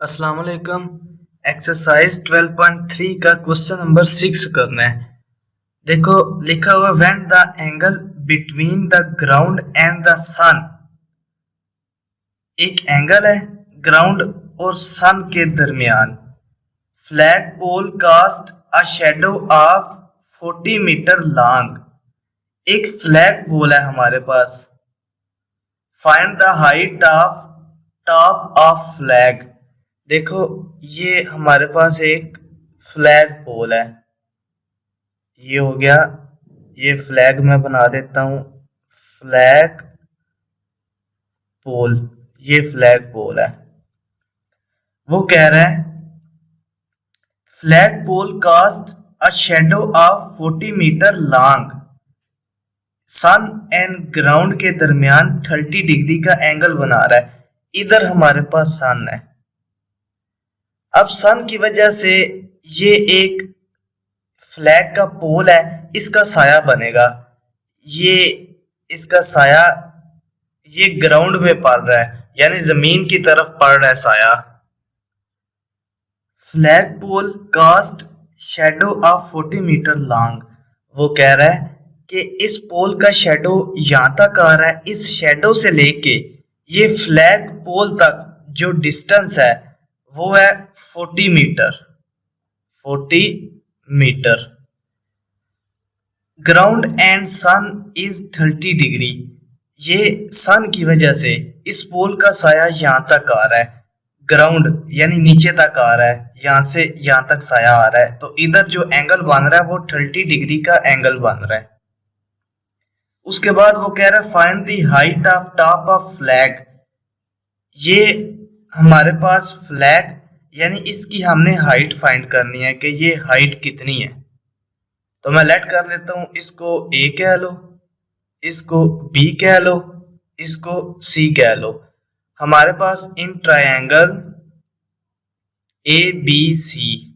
अस्सलाम वालेकुम। एक्सरसाइज 12.3 का क्वेश्चन नंबर 6 करना है। देखो लिखा हुआ when the angle between the ground and the sun. एक एंगल है ग्राउंड और सन के दरमियान। Flag pole cast a shadow of 40 metre long. एक फ्लैग पोल है हमारे पास। Find the height of top of flag. देखो ये हमारे पास एक फ्लैग पोल है। ये हो गया, ये फ्लैग मैं बना देता हूं फ्लैग पोल। ये फ्लैग पोल है। वो कह रहा है flag pole cast a shadow of 40 metre long. Sun and ground के दरमियान 30 डिग्री का एंगल बना रहा है। इधर हमारे पास सन है। अब सन की वजह से ये एक फ्लैग का पोल है, इसका साया बनेगा। ये इसका साया ये ग्राउंड में पड़ रहा है, यानी जमीन की तरफ पड़ रहा है साया। Flag pole cast shadow of 40 metre long. वो कह रहा है कि इस पोल का शेडो यहां तक आ रहा है। इस शेडो से लेके ये फ्लैग पोल तक जो डिस्टेंस है वो है 40 metre. 40 metre. Ground and sun is 30 degree. ये सन की वजह से इस पोल का साया यहां तक आ रहा है। ग्राउंड यानी नीचे तक आ रहा है, यहां से यहां तक साया आ रहा है, तो इधर जो एंगल बन रहा है वो 30 डिग्री का एंगल बन रहा है। उसके बाद वो कह रहा है find the height of top of flag. ये हमारे पास फ्लैग यानी इसकी हमने हाइट फाइंड करनी है कि ये हाइट कितनी है। तो मैं लेट कर लेता हूं, इसको ए कह लो, इसको बी कह लो, इसको सी कह लो। हमारे पास in triangle A B C,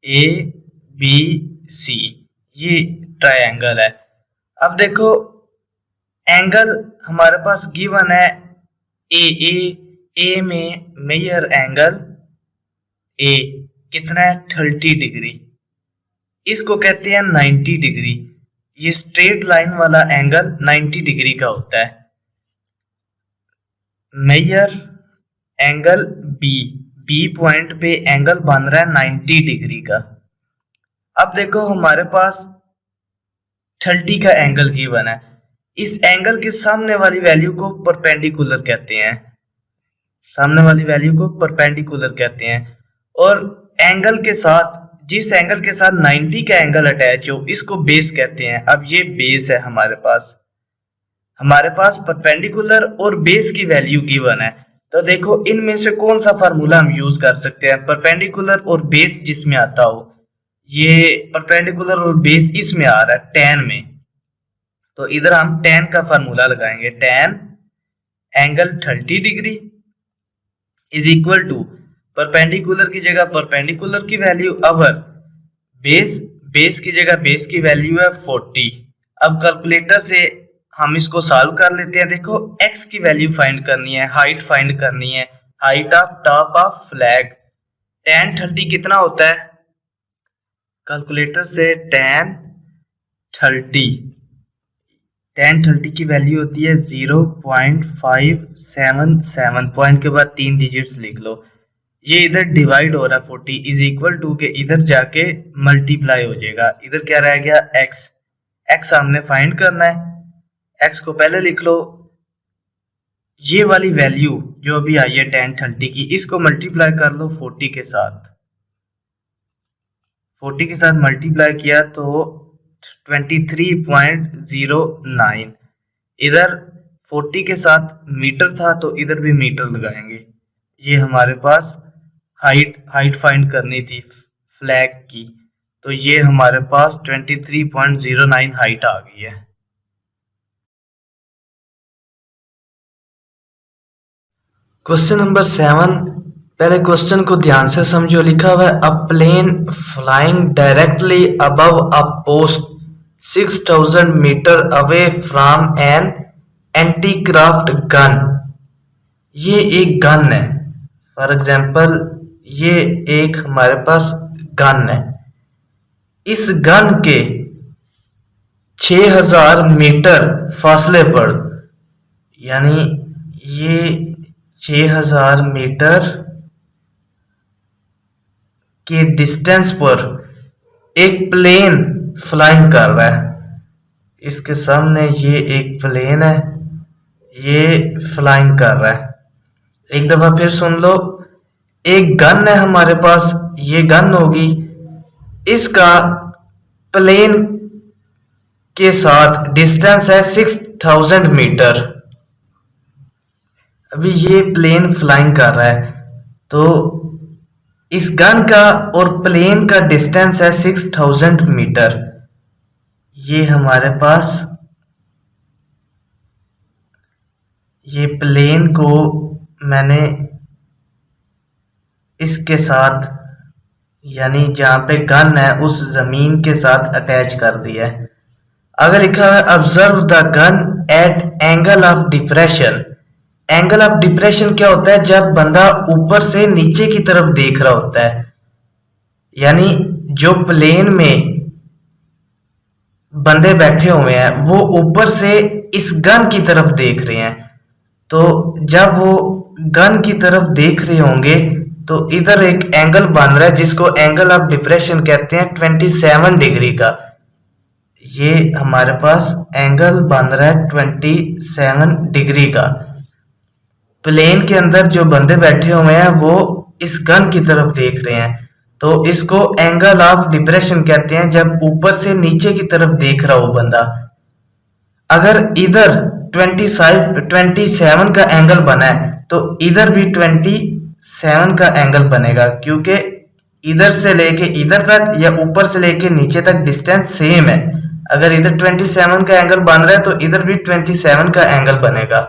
A B C ये ट्रायंगल है। अब देखो एंगल हमारे पास गिवन है ए में मेजर एंगल ए कितना है 30 डिग्री। इसको कहते हैं 90 डिग्री। ये स्ट्रेट लाइन वाला एंगल 90 डिग्री का होता है। Major angle B, B point पे एंगल बन रहा है 90 डिग्री का। अब देखो हमारे पास 30 का एंगल गिवन है। इस एंगल के सामने वाली वैल्यू को परपेंडिकुलर कहते हैं। सामने वाली वैल्यू को परपेंडिकुलर कहते हैं। और एंगल के साथ जिस एंगल के साथ 90 का एंगल अटैच हो इसको बेस कहते हैं। अब ये बेस है हमारे पास परपेंडिकुलर और बेस की वैल्यू गिवन है। तो देखो इनमें से कौन सा फार्मूला हम यूज कर सकते हैं। परपेंडिकुलर और बेस जिसमें आता हो, ये परपेंडिकुलर और बेस इसमें आ रहा है tan में, तो इधर हम tan का फार्मूला लगाएंगे। tan angle 30 degree is equal to perpendicular की जगह परपेंडिकुलर की वैल्यू अवर बेस की जगह बेस की वैल्यू है 40। अब कैलकुलेटर से हम इसको सॉल्व कर लेते हैं। देखो x की वैल्यू फाइंड करनी है, हाइट फाइंड करनी है, height of top of flag. tan 30 कितना होता है कैलकुलेटर से tan 30 की वैल्यू होती है 0.577। पॉइंट के बाद 3 डिजिट्स लिख लो। ये इधर डिवाइड हो रहा है 40 इज इक्वल टू के इधर जाके मल्टीप्लाई हो जाएगा। इधर क्या रह गया x हमने फाइंड करना है। x को पहले लिख लो। ये वाली वैल्यू जो अभी आई है tan 30 की, इसको मल्टीप्लाई कर लो 40 के साथ। 40 के साथ मल्टीप्लाई किया तो 23.09। इधर 40 के साथ मीटर था तो इधर भी मीटर लगाएंगे। ये हमारे पास हाइट फाइंड करनी थी फ्लैग की, तो ये हमारे पास 23.09 हाइट आ गई है। क्वेश्चन नंबर 7, पहले क्वेश्चन को ध्यान से समझो। लिखा हुआ है a plane flying directly above a post 6000 metre away from an anti craft gun. ये एक गन है फॉर एग्जाम्पल ये एक हमारे पास गन है, इस गन के 6000 मीटर फासले पर, यानी ये 6000 मीटर के डिस्टेंस पर एक प्लेन फ्लाइंग कर रहा है। इसके सामने ये एक प्लेन है, ये फ्लाइंग कर रहा है। एक दफा फिर सुन लो, एक गन है हमारे पास, ये गन होगी, इसका प्लेन के साथ डिस्टेंस है 6000 मीटर। अभी ये प्लेन फ्लाइंग कर रहा है, तो इस गन का और प्लेन का डिस्टेंस है 6000 मीटर। ये हमारे पास ये प्लेन को मैंने इसके साथ, यानी जहां पे गन है उस जमीन के साथ अटैच कर दिया है। अगर लिखा हुआ है observe the gun at angle of depression. Angle of depression क्या होता है? जब बंदा ऊपर से नीचे की तरफ देख रहा होता है, यानी जो प्लेन में बंदे बैठे हुए हैं वो ऊपर से इस गन की तरफ देख रहे हैं, तो जब वो गन की तरफ देख रहे होंगे तो इधर एक एंगल बन रहा है जिसको एंगल ऑफ डिप्रेशन कहते हैं 27 डिग्री का। ये हमारे पास एंगल बन रहा है 27 डिग्री का। प्लेन के अंदर जो बंदे बैठे हुए हैं वो इस गन की तरफ देख रहे हैं, तो इसको एंगल ऑफ डिप्रेशन कहते हैं जब ऊपर से नीचे की तरफ देख रहा हो बंदा। अगर इधर 27 का एंगल बना है तो इधर भी 27 का एंगल बनेगा, क्योंकि इधर से लेके इधर तक या ऊपर से लेके नीचे तक डिस्टेंस सेम है। अगर इधर 27 का एंगल बन रहा है तो इधर भी 27 का एंगल बनेगा।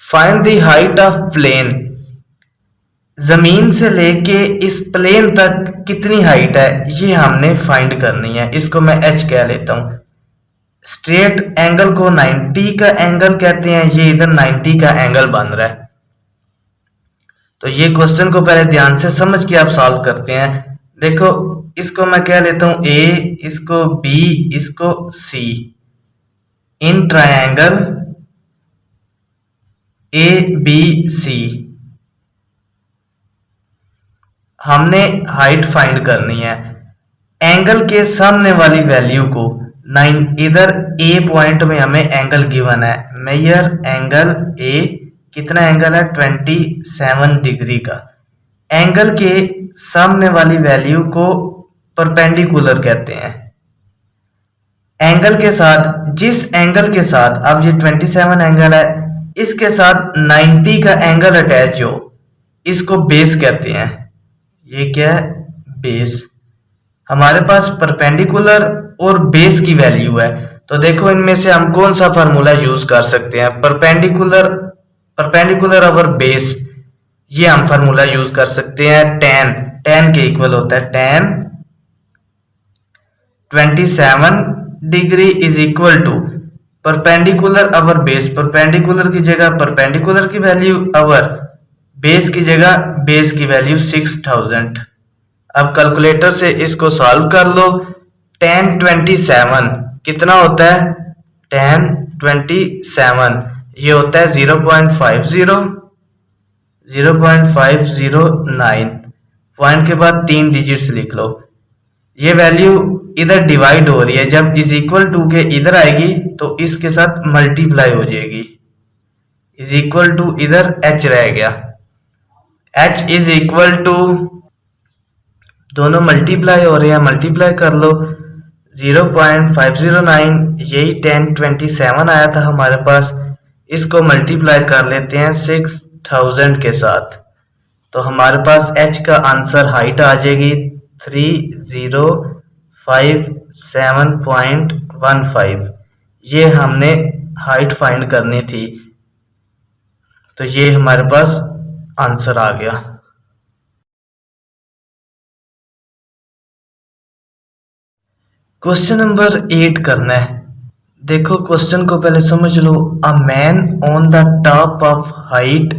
Find the height of plane. जमीन से लेके इस प्लेन तक कितनी हाइट है ये हमने फाइंड करनी है। इसको मैं h कह लेता हूं। स्ट्रेट एंगल को 90 का एंगल कहते हैं, ये इधर 90 का एंगल बन रहा है। तो ये क्वेश्चन को पहले ध्यान से समझ के आप सॉल्व करते हैं। देखो इसको मैं कह लेता हूं a, इसको b, इसको c। इन ट्रायंगल ABC हमने हाइट फाइंड करनी है। एंगल के सामने वाली वैल्यू को 9, इधर A पॉइंट में हमें एंगल गिवन है, मेजर एंगल A। कितना एंगल है? 27 डिग्री का। एंगल के सामने वाली वैल्यू को परपेंडिकुलर कहते हैं। एंगल के साथ, जिस एंगल के साथ अब ये 27 एंगल है, इसके साथ 90 का एंगल अटैच हो, इसको बेस कहते हैं। ये क्या है? बेस। हमारे पास परपेंडिकुलर और बेस की वैल्यू है, तो देखो इनमें से हम कौन सा फार्मूला यूज कर सकते हैं? परपेंडिकुलर ओवर बेस, ये हम फार्मूला यूज कर सकते हैं। tan के इक्वल होता है tan 27 degree is equal to perpendicular over base. Perpendicular की जगह परपेंडिकुलर की वैल्यू ओवर बेस की जगह बेस की वैल्यू 6000। अब कैलकुलेटर से इसको सॉल्व कर लो। tan 27 कितना होता है? tan 27 ये होता है 0.509। पॉइंट के बाद 3 डिजिट्स लिख लो। ये वैल्यू इधर डिवाइड हो रही है, जब इज इक्वल टू के इधर आएगी तो इसके साथ मल्टीप्लाई हो जाएगी। इज इक्वल टू इधर h रह गया, h इज इक्वल टू, दोनों मल्टीप्लाई हो रहे हैं, मल्टीप्लाई कर लो। 0.509 यही tan 27 आया था हमारे पास, इसको मल्टीप्लाई कर लेते हैं 6000 के साथ, तो हमारे पास h का आंसर हाइट आ जाएगी 3057.15। ये हमने हाइट फाइंड करनी थी, तो ये हमारे पास आंसर आ गया। क्वेश्चन नंबर 8 करना है। देखो क्वेश्चन को पहले समझ लो। A man on the top of height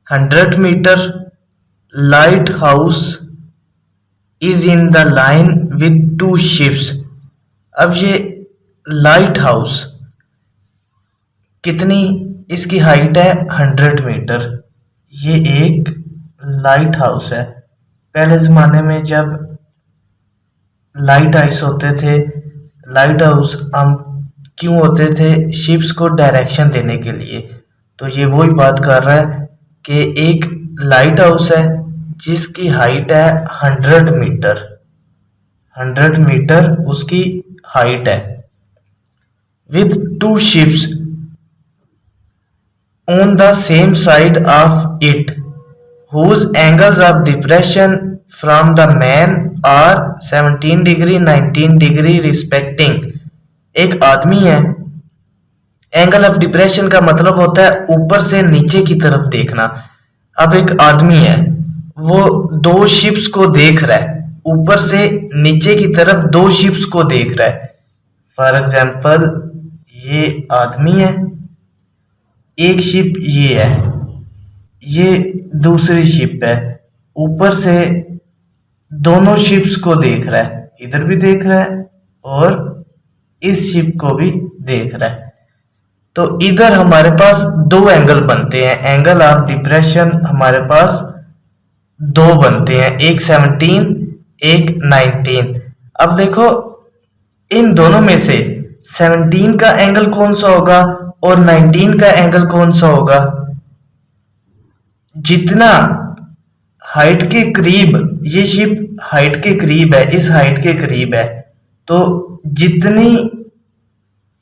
100 metre lighthouse is in the line with 2 ships. अब ये लाइट हाउस कितनी इसकी हाइट है 100 मीटर। ये एक लाइट हाउस है। पहले ज़माने में जब लाइट हाउस होते थे, लाइट हाउस हम क्यों होते थे, शिप्स को डायरेक्शन देने के लिए। तो ये वही बात कर रहा है कि एक लाइट हाउस है जिसकी हाइट है 100 मीटर। 100 मीटर उसकी हाइट है, with 2 ships on the same side of it, whose angles of depression from the main are 17 degree 19 degree respecting। एक आदमी है, एंगल ऑफ डिप्रेशन का मतलब होता है ऊपर से नीचे की तरफ देखना। अब एक आदमी है, वो 2 शिप्स को देख रहा है, ऊपर से नीचे की तरफ 2 शिप्स को देख रहा है। फॉर एग्जाम्पल ये आदमी है, एक शिप ये है, ये दूसरी शिप है, ऊपर से दोनों शिप्स को देख रहा है, इधर भी देख रहा है और इस शिप को भी देख रहा है। तो इधर हमारे पास 2 एंगल बनते हैं, एंगल ऑफ डिप्रेशन हमारे पास 2 बनते हैं, एक 17 एक 19। अब देखो इन दोनों में से 17 का एंगल कौन सा होगा और 19 का एंगल कौन सा होगा। जितना हाइट के करीब ये शिप हाइट के करीब है, इस हाइट के करीब है, तो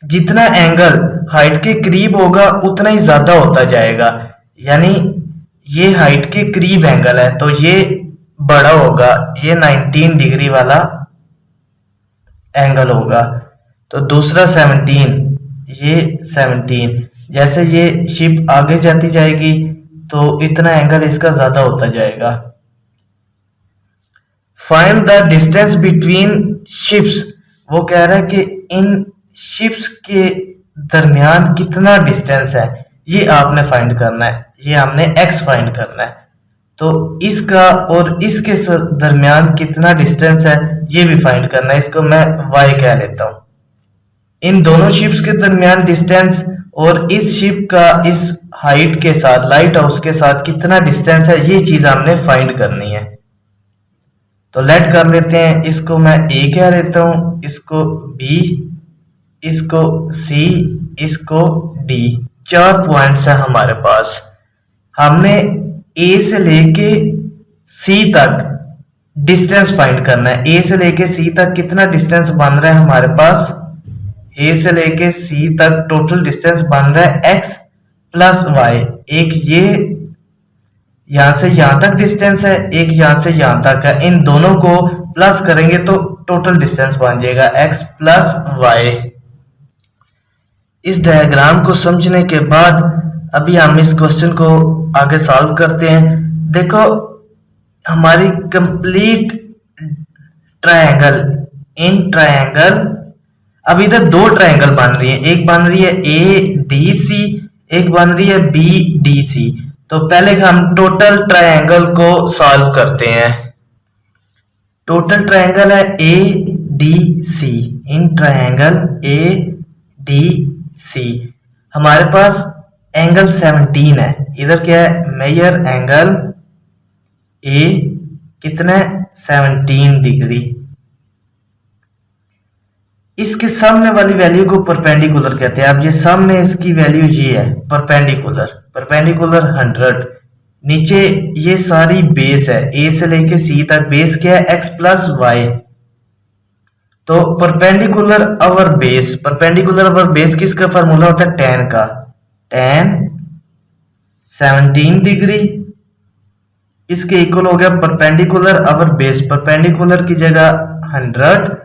जितना एंगल हाइट के करीब होगा उतना ही ज्यादा होता जाएगा। यानी ये हाइट के करीब एंगल है तो ये बड़ा होगा, ये 19 डिग्री वाला एंगल होगा। तो दूसरा 17, ये 17, जैसे ये शिप आगे जाती जाएगी तो इतना एंगल इसका ज्यादा होता जाएगा। Find the distance between ships, वो कह रहा है कि इन शिप्स के दरमियान कितना डिस्टेंस है, ये आपने फाइंड करना है, ये हमने x फाइंड करना है। तो इसका और इसके दरमियान कितना डिस्टेंस है ये भी फाइंड करना है, इसको मैं y कह लेता हूं। इन दोनों शिप्स के दरमियान डिस्टेंस और इस शिप का इस हाइट के साथ, लाइट हाउस के साथ कितना डिस्टेंस है, ये चीज हमने फाइंड करनी है। तो लेट कर लेते हैं, इसको मैं a कह लेता हूं, इसको b, इसको c, इसको d। 4 पॉइंट्स हैं हमारे पास। हमने a से लेके c तक डिस्टेंस फाइंड करना है। a से लेके c तक कितना डिस्टेंस बन रहा है हमारे पास, a से लेके c तक टोटल डिस्टेंस बन रहा है x प्लस y। एक ये यहां से यहां तक डिस्टेंस है, एक यहां से यहां तक है, इन दोनों को प्लस करेंगे तो टोटल डिस्टेंस बन जाएगा x प्लस y। इस डायग्राम को समझने के बाद अभी हम इस क्वेश्चन को आगे सॉल्व करते हैं। देखो हमारी कंप्लीट ट्रायंगल, इन ट्रायंगल अब इधर 2 ट्रायंगल बन रही है, एक बन रही है ADC, एक बन रही है BDC। तो पहले हम टोटल ट्रायंगल को सॉल्व करते हैं। टोटल ट्रायंगल है ADC, इन ट्रायंगल ADC हमारे पास एंगल 17 है, इधर क्या है मेजर एंगल A कितना 17 डिग्री। इसके सामने वाली वैल्यू को परपेंडिकुलर कहते हैं। अब ये सामने इसकी वैल्यू ये है परपेंडिकुलर, परपेंडिकुलर 100। नीचे ये सारी बेस है, A से लेके C तक बेस क्या है x प्लस y। तो perpendicular over base, perpendicular over base किसका फार्मूला होता है tan का, tan 17 डिग्री इसके इक्वल हो गया परपेंडिकुलर अवर बेस, परपेंडिकुलर की जगह 100,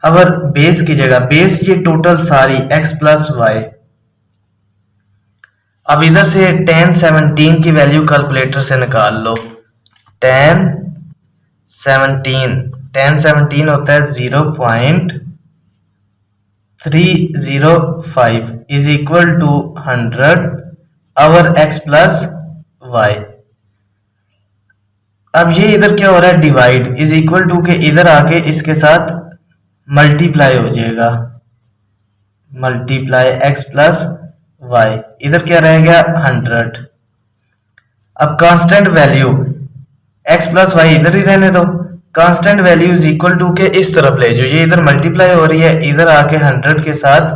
अवर बेस की जगह बेस ये टोटल सारी x प्लस y। अब इधर से tan 17 की वैल्यू कैलकुलेटर से निकाल लो। tan 17 होता है 0.305 is equal to 100 over x plus y। अब ये इधर क्या हो रहा है, डिवाइड इज इक्वल टू के इधर आके इसके साथ मल्टीप्लाई हो जाएगा, मल्टीप्लाई x प्लस वाई, इधर क्या रह गया 100। अब constant value x plus y इधर ही रहने दो, constant value is equal to के इस तरफ ले जाओ, ये इधर मल्टीप्लाई हो रही है, इधर आके 100 के साथ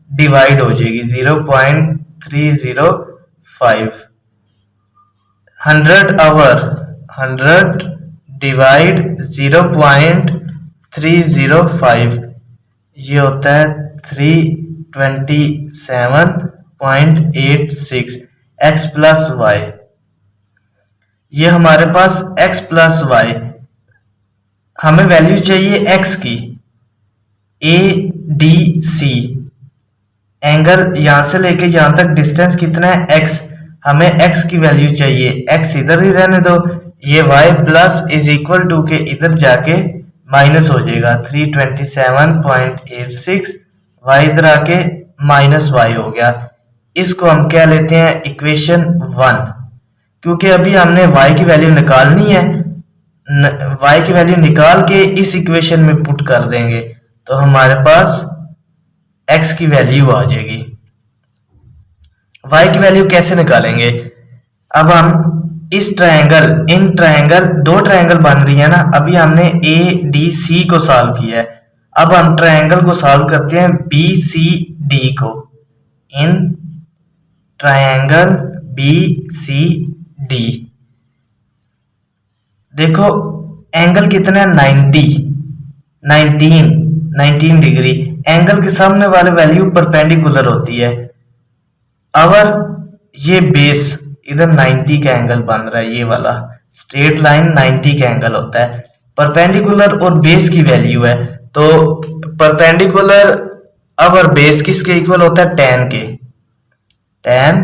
डिवाइड हो जाएगी 0.305, 100 आवर 100 डिवाइड 0.305, ये होता है 327.86 x प्लस वाई। ये हमारे पास x प्लस वाई, हमें वैल्यू चाहिए x की, ए डी सी एंगल यहां से लेके यहां तक डिस्टेंस कितना है x, हमें x की वैल्यू चाहिए, x इधर ही रहने दो, ये y plus is equal to के इधर जाके माइनस हो जाएगा 327.86, y इधर आके माइनस y हो गया। इसको हम क्या लेते हैं, इक्वेशन 1, क्योंकि अभी हमने y की वैल्यू निकालनी है, y की वैल्यू निकाल के इस इक्वेशन में पुट कर देंगे तो हमारे पास x की वैल्यू आ जाएगी। y की वैल्यू कैसे निकालेंगे, अब हम इस ट्रायंगल, इन ट्रायंगल, दो ट्रायंगल बन रही है ना, अभी हमने ए डी सी को सॉल्व किया है, अब हम ट्रायंगल को सॉल्व करते हैं बी सी डी को, in triangle B C D. देखो एंगल कितना है 19 डिग्री, एंगल के सामने वाले वैल्यू परपेंडिकुलर होती है। अगर ये बेस इधर 90 का एंगल बन रहा है, ये वाला स्ट्रेट लाइन 90 का एंगल होता है, परपेंडिकुलर और बेस की वैल्यू है, तो परपेंडिकुलर अवर बेस किसके इक्वल होता है, tan के, tan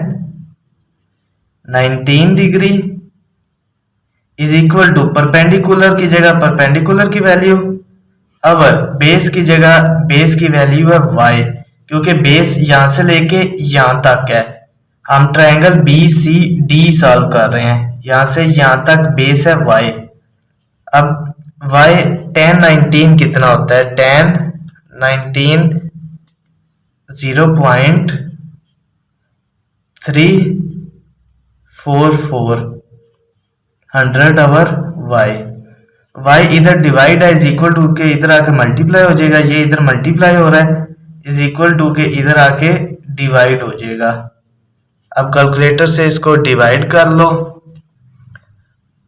19 degree is equal to perpendicular की जगह परपेंडिकुलर की वैल्यू, अवर बेस की जगह बेस की वैल्यू है y, क्योंकि बेस यहां से लेके यहां तक है, हम triangle B C D solve कर रहे हैं, यहां से यहां तक बेस है y। अब y tan 19 कितना होता है, tan 19 0.344 100 आवर y इधर डिवाइड है इज इक्वल टू के इधर आके मल्टीप्लाई हो जाएगा, ये इधर मल्टीप्लाई हो रहा है इज इक्वल टू के इधर आके डिवाइड हो जाएगा। अब कैलकुलेटर से इसको डिवाइड कर लो,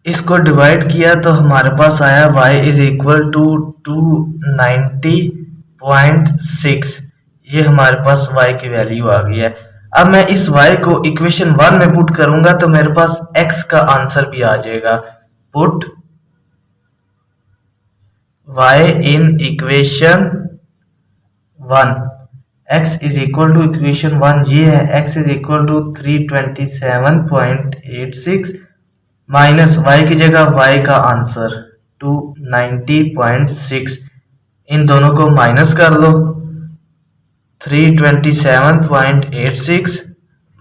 इसको डिवाइड किया तो हमारे पास आया y इज इक्वल टू 290.6, ये हमारे पास y की वैल्यू आ गई है। अब मैं इस y को इक्वेशन 1 में पुट करूंगा तो मेरे पास x का आंसर भी आ जाएगा, put y in equation 1, x is equal to equation 1 ये है, x is equal to 327.86 minus y की जगह y का आंसर 290.6, इन दोनों को माइनस कर लो, 327.86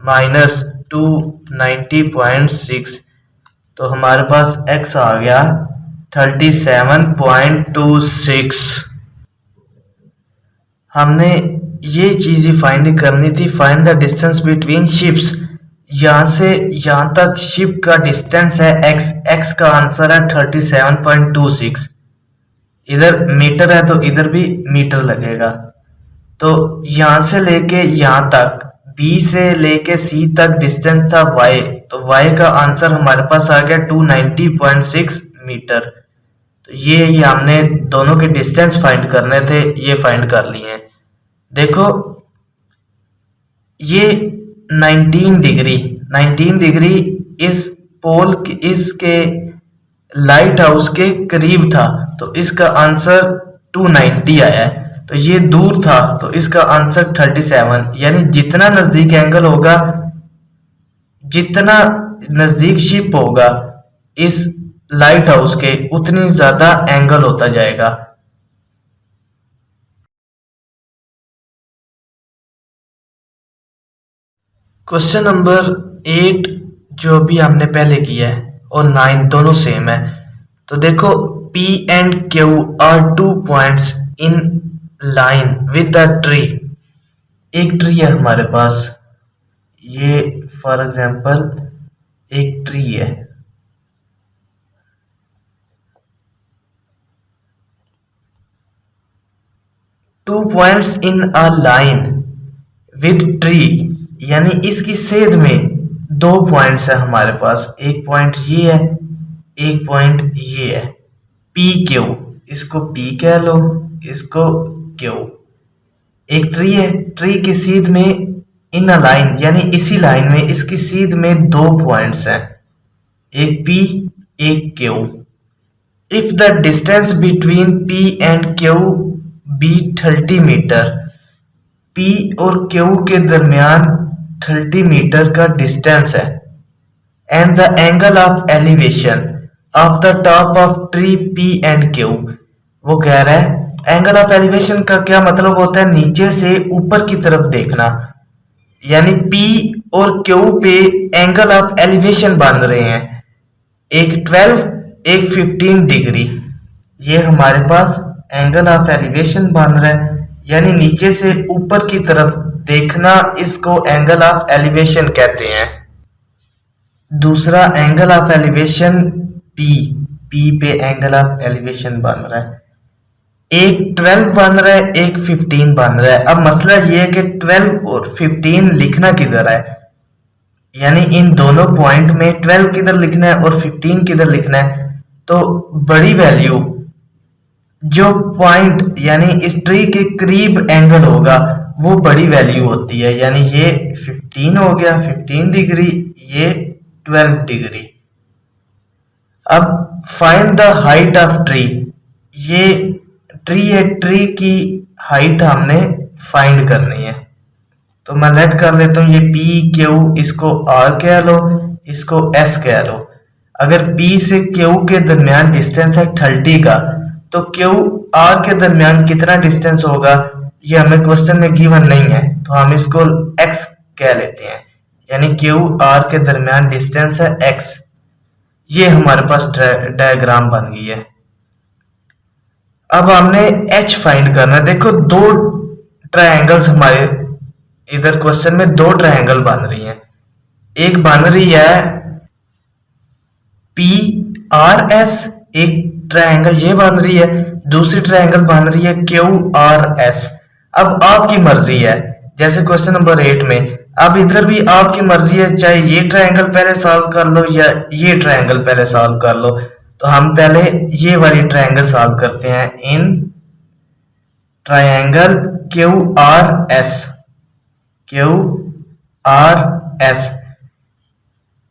माइनस 290.6, तो हमारे पास x आ गया 37.26। हमने ये चीज फाइंड करनी थी, find the distance between ships, यहां से यहां तक शिप का डिस्टेंस है x का आंसर है 37.26, इधर मीटर है तो इधर भी मीटर लगेगा, तो यहां से लेके यहां तक B से लेके C तक डिस्टेंस था y, तो y का आंसर हमारे पास आ गया 290.6 मीटर। तो ये हमने दोनों के डिस्टेंस फाइंड करने थे, ये फाइंड कर लिए हैं। देखो ये 19 डिग्री इस पोल इसके लाइट हाउस के करीब था, तो इसका आंसर 290 आया है, तो ये दूर था तो इसका आंसर 37, यानी जितना नजदीक एंगल होगा, जितना नजदीक शिप होगा इस लाइट हाउस के, उतनी ज्यादा एंगल होता जाएगा। क्वेश्चन नंबर 8 जो भी हमने पहले किया है और 9 दोनों सेम है। तो देखो P and Q are 2 points in line with the tree। एक ट्री है हमारे पास, ये फॉर एग्जांपल एक ट्री है। Two points in a line with tree, यानी इसकी सेध में दो पॉइंट्स है हमारे पास, एक पॉइंट ये है, एक पॉइंट ये है। पी क्यू, इसको पी कह लो, इसको क्यू। एक ट्री है, ट्री की सीध में इन अ लाइन, यानी इसी लाइन में इसकी सीध में दो पॉइंट्स हैं, एक पी एक Q. If the distance between P and Q be 30 metre, P और क्यू के दरमियान 30 मीटर का डिस्टेंस है, and the angle of elevation of the top of tree P and Q. वो कह रहा है एंगल ऑफ एलिवेशन का क्या मतलब होता है, नीचे से ऊपर की तरफ देखना, यानी P और Q पे एंगल ऑफ एलिवेशन बन रहे हैं, एक 12 एक 15 डिग्री। ये हमारे पास एंगल ऑफ एलिवेशन बन रहा है, यानी नीचे से ऊपर की तरफ देखना, इसको एंगल ऑफ एलिवेशन कहते हैं। दूसरा एंगल ऑफ एलिवेशन P पे एंगल ऑफ एलिवेशन बन रहा है, एक 12 बन रहा है एक 15 बन रहा है। अब मसला ये है कि 12 और 15 लिखना किधर है, यानी इन दोनों पॉइंट में 12 किधर लिखना है और 15 किधर लिखना है। तो बड़ी वैल्यू जो पॉइंट यानी इस ट्री के करीब एंगल होगा वो बड़ी वैल्यू होती है, यानी ये 15 हो गया 15 डिग्री, ये 12 डिग्री। अब find the height of tree, ये ट्री है, ट्री की हाइट हमने फाइंड करनी है। तो मैं लेट कर लेता हूँ ये पी क्यू, इसको आर कह लो, इसको एस कह लो। अगर पी से क्यू के दरमियान डिस्टेंस है 30 का, तो क्यू आर के दरमियान कितना डिस्टेंस होगा, ये हमें क्वेश्चन में गिवन नहीं है, तो हम इसको एक्स कह लेते हैं, यानी क्यू आर के दरमियान डिस्टेंस है एक्स। ये हमारे पास डायग्राम बन गई है। अब हमने एच फाइंड करना है। देखो दो ट्रायंगल्स हमारे इधर क्वेश्चन में दो ट्रायंगल बन रही हैं, एक बन रही है पी आर एस, एक ट्रायंगल ये बन रही है, दूसरी ट्रायंगल बन रही है क्यू आर एस। अब आपकी मर्जी है, जैसे क्वेश्चन नंबर 8 में, अब इधर भी आपकी मर्जी है, चाहे ये ट्रायंगल पहले सॉल्व कर लो या ये ट्रायंगल पहले सॉल्व कर लो। तो हम पहले ये वाली ट्रायंगल सॉल्व करते हैं। In triangle Q R S, Q R S,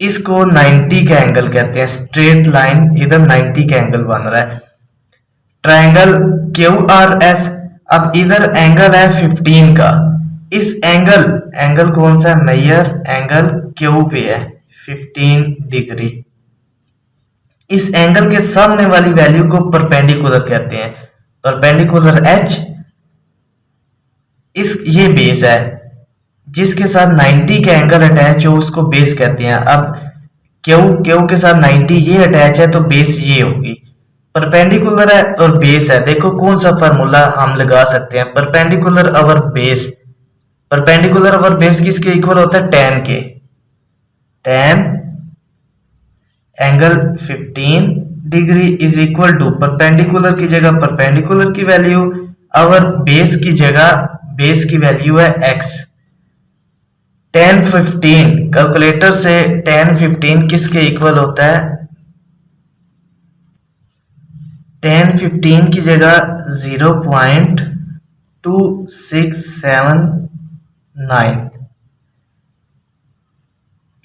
इसको 90 का एंगल कहते हैं, स्ट्रेट लाइन इधर 90 का एंगल बन रहा है। ट्रायंगल क्यू आर एस, अब इधर एंगल है 15 का, इस एंगल कौन सा है, मेजर एंगल क्यू पे है 15 डिग्री। इस एंगल के सामने वाली वैल्यू को परपेंडिकुलर कहते हैं, परपेंडिकुलर एच। ये बेस है जिसके साथ 90 का एंगल अटैच हो, उसको बेस कहते हैं। अब क्यू के साथ 90 ये अटैच है, तो बेस ये होगी। परपेंडिकुलर है और बेस है, देखो कौन सा फार्मूला हम लगा सकते हैं, perpendicular over base. Perpendicular over base किसके इक्वल होता है, tan के। tan angle 15 degree is equal to, perpendicular की जगह परपेंडिकुलर की वैल्यू, अवर बेस की जगह बेस की वैल्यू है x। tan 15, कैलकुलेटर से tan 15 किसके इक्वल होता है, tan 15 की जगह 0.2679,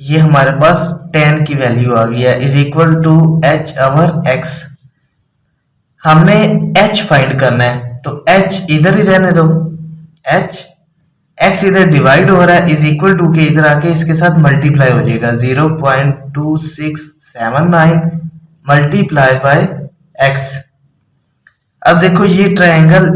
ये हमारे पास tan की वैल्यू आ गई है, is equal to h over x। हमने h फाइंड करना है, तो h इधर ही रहने दो, x इधर डिवाइड हो रहा है, इज इक्वल टू के इधर आके इसके साथ मल्टीप्लाई हो जाएगा, 0.2679 मल्टीप्लाई बाय x। अब देखो ये ट्रायंगल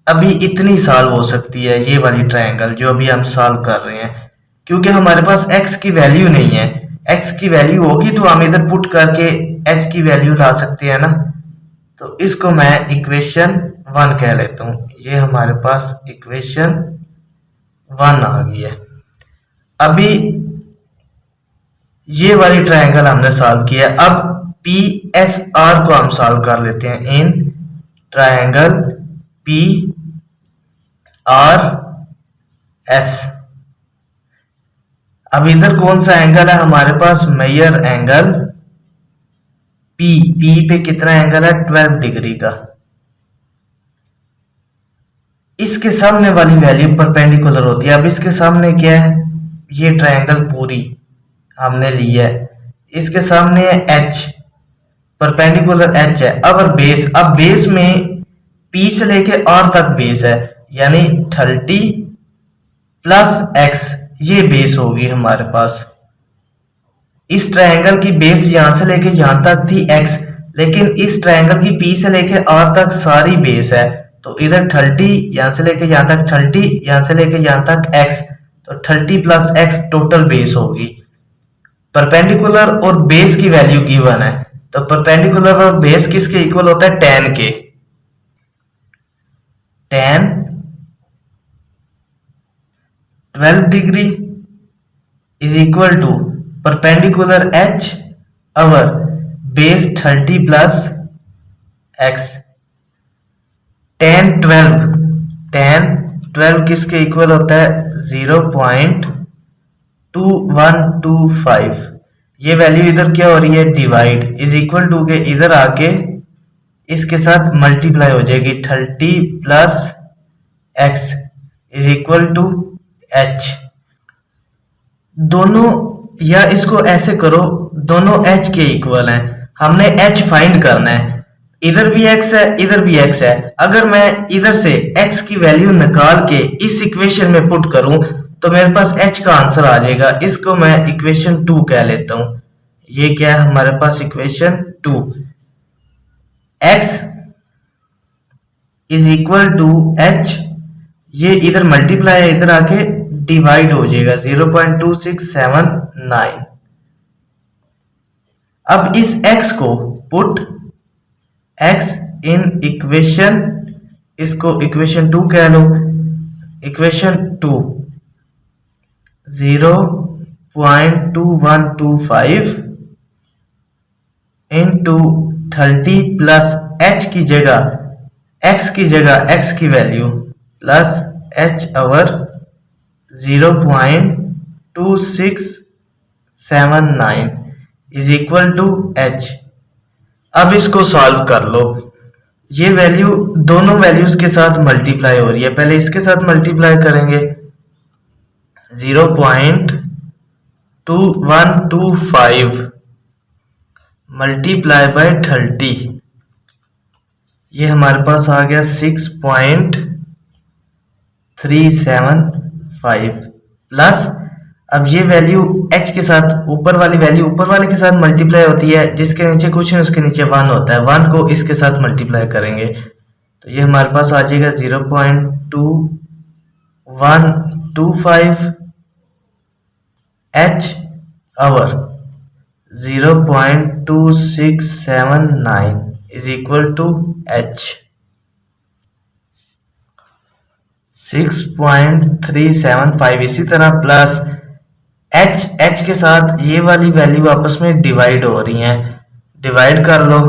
अभी इतनी सॉल्व हो सकती है, ये वाली ट्रायंगल जो अभी हम सॉल्व कर रहे हैं, क्योंकि हमारे पास x की वैल्यू नहीं है। x की वैल्यू होगी तो हम इधर पुट करके एच की वैल्यू ला सकते हैं ना, तो इसको मैं इक्वेशन 1 कह लेता हूँ। ये हमारे पास इक्वेशन 1 आ गई है। अभी ये वाली ट्रायंगल हमने सॉल्व किया। अब पी एस आर को हम सॉल्व कर लेते हैं in triangle P R S. अब इधर कौन सा एंगल है हमारे पास? मेजर एंगल पी पे कितना एंगल है? 12 डिग्री का। इसके सामने वाली वैल्यू परपेंडिकुलर होती है। अब इसके सामने क्या है? ये ट्रायंगल पूरी हमने ली है, इसके सामने है एच, परपेंडिकुलर एच है। अब बेस में पी से लेके आर तक बेस है, यानी 30 प्लस एक्स, ये बेस होगी हमारे पास। इस ट्रायंगल की बेस यहां से लेके यहां तक थी एक्स, लेकिन इस ट्रायंगल की पी से लेके आर तक सारी बेस है, तो इधर 30 यहां से लेके यहां तक 30, यहां से लेके यहां तक एक्स, तो 30 प्लस एक्स टोटल बेस होगी। परपेंडिकुलर और बेस की वैल्यू गिवन है, तो परपेंडिकुलर और बेस किसके इक्वल होता है? tan के। tan 12 degree is equal to perpendicular h over base 30 plus x। tan 12 किसके इक्वल होता है? 0.2125। ये वैल्यू इधर क्या हो रही है? डिवाइड, इज इक्वल टू के इधर आके इसके साथ मल्टीप्लाई हो जाएगी। 30 plus x is equal to h. दोनों, या इसको ऐसे करो, दोनों h के इक्वल हैं, हमने h फाइंड करना है। इधर भी x है, इधर भी x है। अगर मैं इधर से x की वैल्यू निकाल के इस इक्वेशन में पुट करूं तो मेरे पास h का आंसर आ जाएगा। इसको मैं इक्वेशन 2 कह लेता हूं। ये क्या है हमारे पास? Equation 2। x is equal to h, ये इधर मल्टीप्लाई है, इधर आके डिवाइड हो जाएगा 0.2679। अब इस x को पुट x इन इक्वेशन, इसको इक्वेशन 2 कह लो। इक्वेशन 2 0.2125 इंटू 30 प्लस h की जगह x की value plus h over 0.2679 is equal to h। अब इसको सॉल्व कर लो। ये वैल्यू दोनों वैल्यूज के साथ मल्टीप्लाई हो रही है, पहले इसके साथ मल्टीप्लाई करेंगे। 0.2125 मल्टीप्लाई बाय 30, ये हमारे पास आ गया 6.375 प्लस, अब ये वैल्यू h के साथ, ऊपर वाली वैल्यू ऊपर वाले के साथ मल्टीप्लाई होती है, जिसके नीचे कुछ है उसके नीचे 1 होता है, 1 को इसके साथ मल्टीप्लाई करेंगे तो ये हमारे पास आ जाएगा 0.2125 h over 0.2679 is equal to h। 6.375 इसी तरह प्लस h के साथ ये वाली वैल्यू आपस में डिवाइड हो रही हैं, डिवाइड कर लो।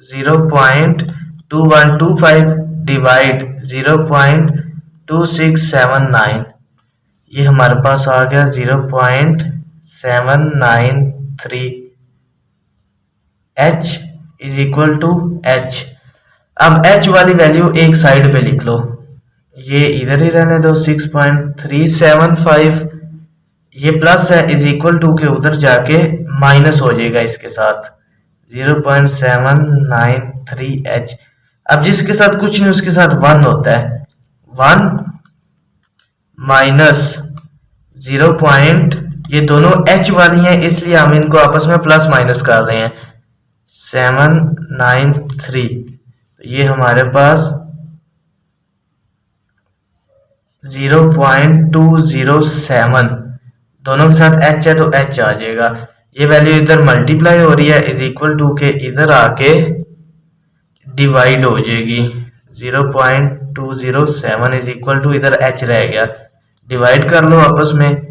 0.2125 डिवाइड 0.2679, ये हमारे पास आ गया 0.793 h is equal to h। अब h वाली वैल्यू एक साइड पे लिख लो, ये इधर ही रहने दो। 6.375 ये प्लस है, इज इक्वल टू के उधर जाके माइनस हो जाएगा इसके साथ 0.793h। अब जिसके साथ कुछ नहीं उसके साथ 1 होता है, 1 माइनस 0. ये दोनों h वाली हैं इसलिए हम इनको आपस में प्लस माइनस कर रहे हैं। 793, ये हमारे पास 0.207, दोनों के साथ h है तो h आ जाएगा। ये वैल्यू इधर मल्टीप्लाई हो रही है, इज इक्वल टू के इधर आके डिवाइड हो जाएगी। 0.207 इज इक्वल टू इधर h रह गया, डिवाइड कर लो आपस में।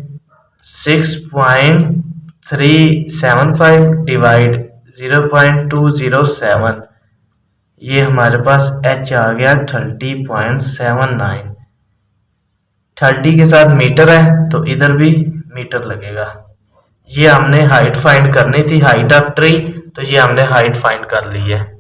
6.375 डिवाइड 0.207, ये हमारे पास h आ गया 30.79। 30 के साथ मीटर है तो इधर भी मीटर लगेगा। ये हमने हाइट फाइंड करनी थी, हाइट ऑफ ट्री, तो ये हमने हाइट फाइंड कर ली है।